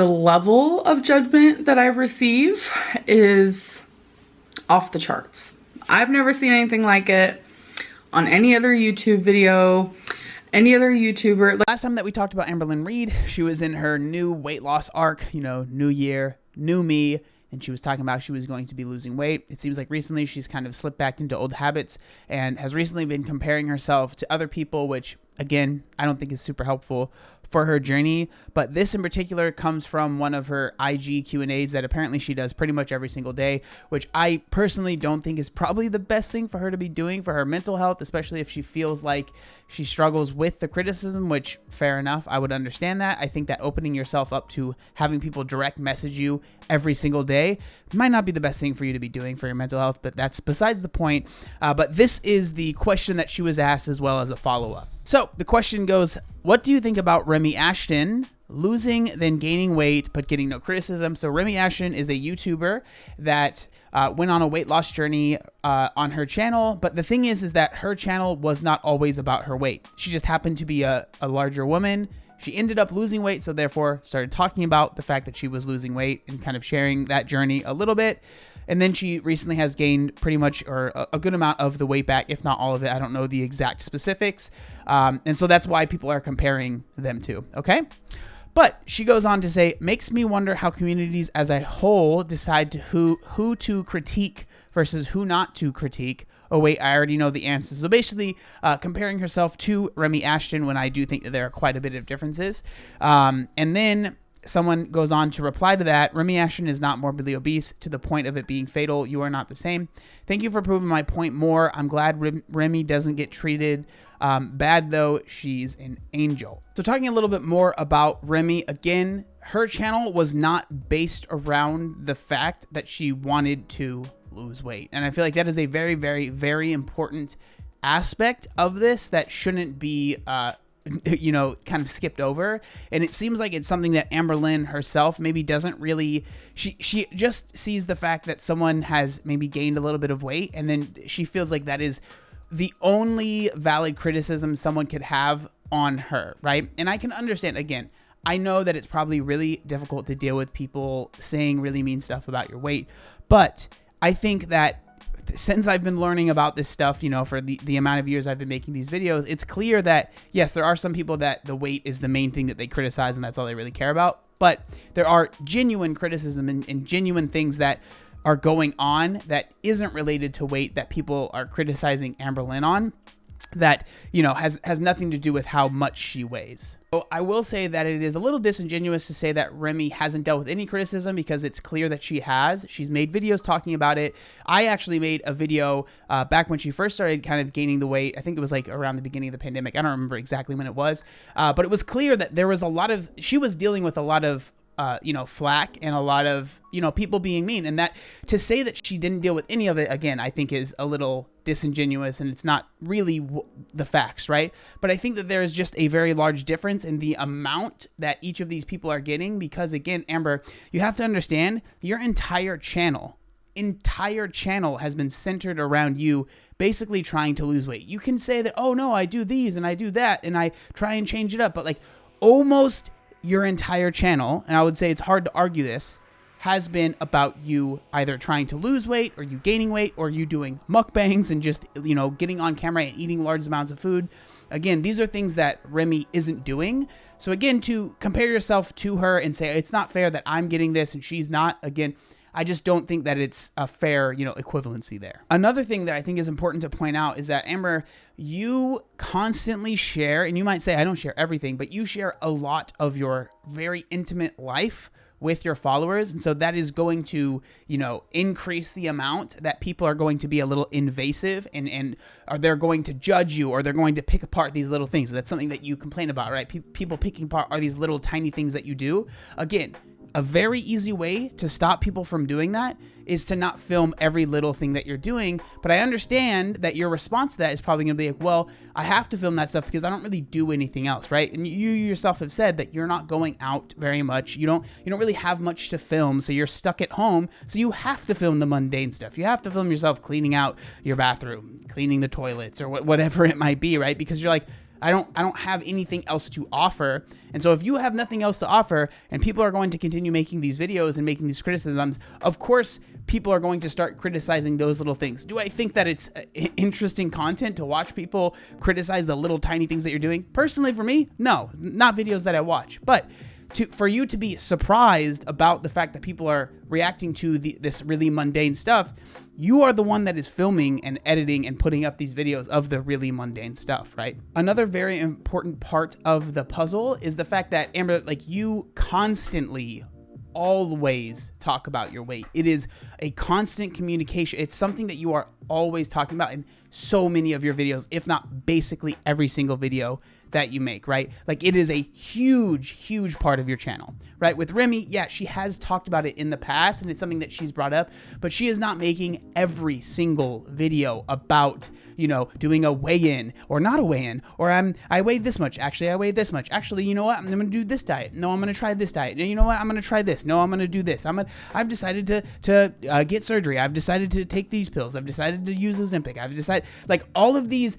the level of judgment that I receive is off the charts. I've never seen anything like it on any other YouTube video, any other YouTuber. Last time that we talked about Amberlynn Reid, she was in her new weight loss arc, you know, new year, new me, and she was talking about she was going to be losing weight. It seems like recently she's kind of slipped back into old habits and has recently been comparing herself to other people, which again, I don't think is super helpful for her journey. But this in particular comes from one of her IG Q&As that apparently she does pretty much every single day, which I personally don't think is probably the best thing for her to be doing for her mental health, especially if she feels like she struggles with the criticism, which fair enough, I would understand that. I think that opening yourself up to having people direct message you every single day might not be the best thing for you to be doing for your mental health, but that's besides the point. But this is the question that she was asked as well as a follow-up. So the question goes, what do you think about Remi Ashten losing then gaining weight but getting no criticism? So Remi Ashten is a YouTuber that went on a weight loss journey on her channel, but the thing is that her channel was not always about her weight. She just happened to be a larger woman. She ended up losing weight, so therefore started talking about the fact that she was losing weight and kind of sharing that journey a little bit. And then she recently has gained pretty much or a good amount of the weight back, if not all of it. I don't know the exact specifics. And so that's why people are comparing them to, okay? But she goes on to say, makes me wonder how communities as a whole decide to who to critique versus who not to critique. Oh, wait, I already know the answer. So basically comparing herself to Remi Ashten when I do think that there are quite a bit of differences. And then someone goes on to reply to that. Remi Ashten is not morbidly obese to the point of it being fatal. You are not the same. Thank you for proving my point more. I'm glad Remi doesn't get treated bad, though. She's an angel. So talking a little bit more about Remi, again, her channel was not based around the fact that she wanted to lose weight. And I feel like that is a very, very, very important aspect of this that shouldn't be you know, kind of skipped over. And it seems like it's something that Amberlynn herself maybe doesn't really, she just sees the fact that someone has maybe gained a little bit of weight, and then she feels like that is the only valid criticism someone could have on her, right? And I can understand, again, I know that it's probably really difficult to deal with people saying really mean stuff about your weight, but I think that since I've been learning about this stuff, you know, for the amount of years I've been making these videos, it's clear that, yes, there are some people that the weight is the main thing that they criticize and that's all they really care about. But there are genuine criticism and genuine things that are going on that isn't related to weight that people are criticizing Amberlynn on, that, you know, has nothing to do with how much she weighs. So I will say that it is a little disingenuous to say that Remi hasn't dealt with any criticism, because it's clear that she has. She's made videos talking about it. I actually made a video back when she first started kind of gaining the weight. I think it was like around the beginning of the pandemic. I don't remember exactly when it was, but it was clear that there was a lot of, she was dealing with a lot of you know, flack and a lot of, you know, people being mean. And that, to say that she didn't deal with any of it, again, I think is a little disingenuous, and it's not really the facts, right? But I think that there is just a very large difference in the amount that each of these people are getting, because again, Amber, you have to understand your entire channel has been centered around you basically trying to lose weight. You can say that, oh no, I do these and I do that and I try and change it up, but like almost your entire channel, and I would say it's hard to argue this, has been about you either trying to lose weight or you gaining weight or you doing mukbangs and just, you know, getting on camera and eating large amounts of food. Again, these are things that Remi isn't doing. So again, to compare yourself to her and say it's not fair that I'm getting this and she's not, again, I just don't think that it's a fair, you know, equivalency there. Another thing that I think is important to point out is that, Amber, you constantly share, and you might say I don't share everything, but you share a lot of your very intimate life with your followers. And so that is going to, you know, increase the amount that people are going to be a little invasive and or they're going to judge you, or they're going to pick apart these little things. That's something that you complain about, right? People picking apart are these little tiny things that you do. Again, a very easy way to stop people from doing that is to not film every little thing that you're doing. But I understand that your response to that is probably going to be like, well, I have to film that stuff because I don't really do anything else, right? And you yourself have said that you're not going out very much. You don't really have much to film, so you're stuck at home. So you have to film the mundane stuff. You have to film yourself cleaning out your bathroom, cleaning the toilets, or whatever it might be, right? Because you're like, I don't have anything else to offer. And so if you have nothing else to offer and people are going to continue making these videos and making these criticisms, of course, people are going to start criticizing those little things. Do I think that it's interesting content to watch people criticize the little tiny things that you're doing? Personally, for me, no, not videos that I watch. But for you to be surprised about the fact that people are reacting to this really mundane stuff, you are the one that is filming and editing and putting up these videos of the really mundane stuff, right? Another very important part of the puzzle is the fact that, Amber, like, you constantly always talk about your weight. It is a constant communication. It's something that you are always talking about in so many of your videos, if not basically every single video that you make, right? Like, it is a huge part of your channel, right? With Remi, yeah, she has talked about it in the past and it's something that she's brought up, but she is not making every single video about, you know, doing a weigh-in or not a weigh-in, or I weighed this much. Actually, I weighed this much. Actually, you know what? I'm going to do this diet. No, I'm going to try this diet. You know what? I'm going to try this. No, I'm going to do this. I've decided to get surgery. I've decided to take these pills. I've decided to use Ozempic. I've decided, like, all of these.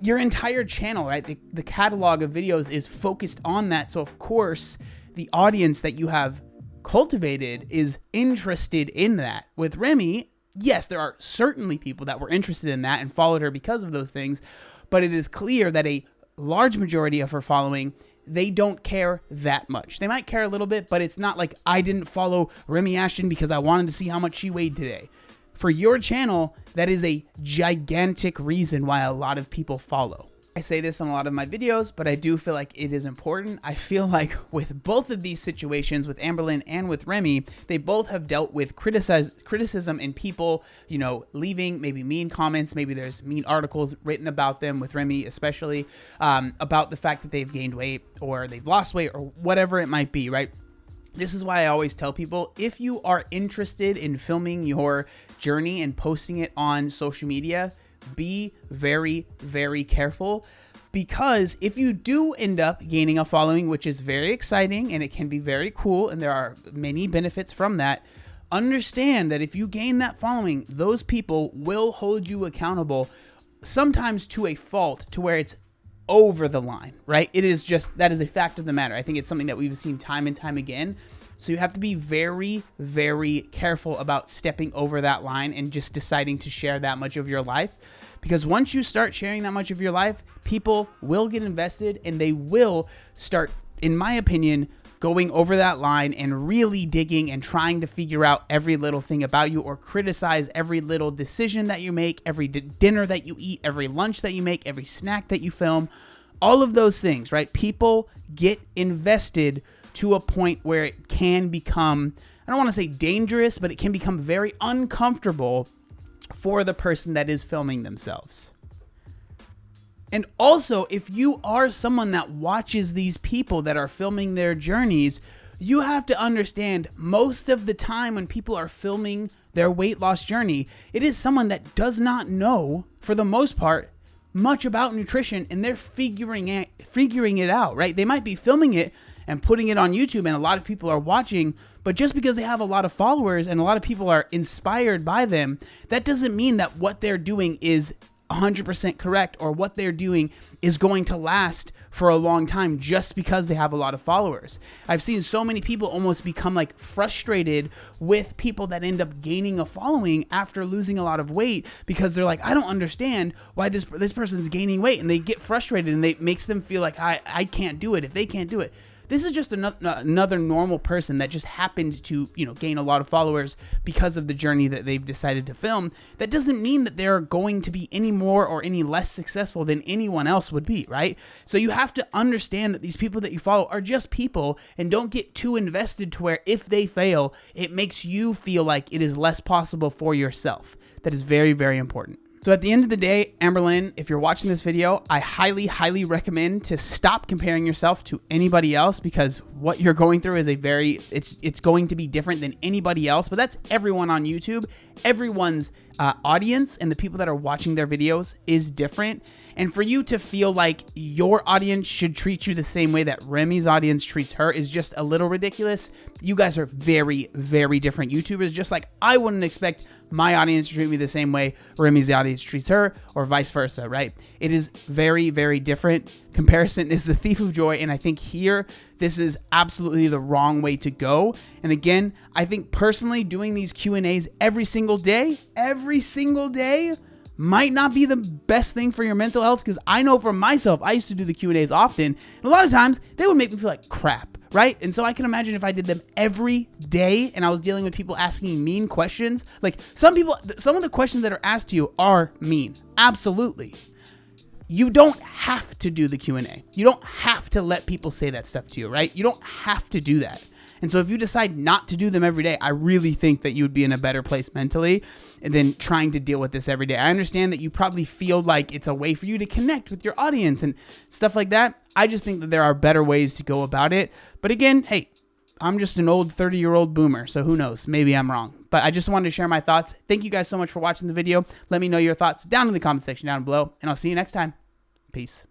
Your entire channel, right? The catalog of videos is focused on that. So of course, the audience that you have cultivated is interested in that. With Remi, yes, there are certainly people that were interested in that and followed her because of those things, but it is clear that a large majority of her following, they don't care that much. They might care a little bit, but it's not like I didn't follow Remi Ashten because I wanted to see how much she weighed today. For your channel, that is a gigantic reason why a lot of people follow. I say this in a lot of my videos, but I do feel like it is important. I feel like with both of these situations, with Amberlynn and with Remi, they both have dealt with criticism and people, you know, leaving maybe mean comments. Maybe there's mean articles written about them, with Remi especially, about the fact that they've gained weight or they've lost weight or whatever it might be, right? This is why I always tell people, if you are interested in filming your journey and posting it on social media, be very careful, because if you do end up gaining a following, which is very exciting and it can be very cool and there are many benefits from that, understand that if you gain that following, those people will hold you accountable, sometimes to a fault, to where it's over the line, right? It is just, that is a fact of the matter. I think it's something that we've seen time and time again. So you have to be very careful about stepping over that line and just deciding to share that much of your life. Because once you start sharing that much of your life, people will get invested and they will start, in my opinion, going over that line and really digging and trying to figure out every little thing about you, or criticize every little decision that you make, every dinner that you eat, every lunch that you make, every snack that you film, all of those things, right? People get invested to a point where it can become, I don't want to say dangerous, but it can become very uncomfortable for the person that is filming themselves. And also, if you are someone that watches these people that are filming their journeys, you have to understand, most of the time when people are filming their weight loss journey, it is someone that does not know, for the most part, much about nutrition, and they're figuring it out, right? They might be filming it and putting it on YouTube, and a lot of people are watching, but just because they have a lot of followers and a lot of people are inspired by them, that doesn't mean that what they're doing is 100% correct, or what they're doing is going to last for a long time just because they have a lot of followers. I've seen so many people almost become like frustrated with people that end up gaining a following after losing a lot of weight, because they're like, I don't understand why this person's gaining weight, and they get frustrated, and it makes them feel like I can't do it if they can't do it. This is just another normal person that just happened to, you know, gain a lot of followers because of the journey that they've decided to film. That doesn't mean that they're going to be any more or any less successful than anyone else would be, right? So you have to understand that these people that you follow are just people, and don't get too invested to where if they fail, it makes you feel like it is less possible for yourself. That is very important. So at the end of the day, Amberlynn, if you're watching this video, I highly recommend to stop comparing yourself to anybody else, because what you're going through is it's going to be different than anybody else. But that's everyone on YouTube. Everyone's audience and the people that are watching their videos is different. And for you to feel like your audience should treat you the same way that Remi's audience treats her is just a little ridiculous. You guys are very different YouTubers, just like I wouldn't expect my audience to treat me the same way Remi's audience always treats her, or vice versa, right? It is very, very different. Comparison is the thief of joy, and I think here, this is absolutely the wrong way to go. And again, I think personally doing these Q&As every single day, might not be the best thing for your mental health, because I know for myself, I used to do the Q&As often, and a lot of times they would make me feel like crap, right? And so I can imagine if I did them every day and I was dealing with people asking mean questions, like some of the questions that are asked to you are mean. Absolutely. You don't have to do the Q&A. You don't have to let people say that stuff to you, right? You don't have to do that. And so if you decide not to do them every day, I really think that you would be in a better place mentally than trying to deal with this every day. I understand that you probably feel like it's a way for you to connect with your audience and stuff like that. I just think that there are better ways to go about it. But again, hey, I'm just an old 30-year-old boomer, so who knows? Maybe I'm wrong. But I just wanted to share my thoughts. Thank you guys so much for watching the video. Let me know your thoughts down in the comment section down below, and I'll see you next time. Peace.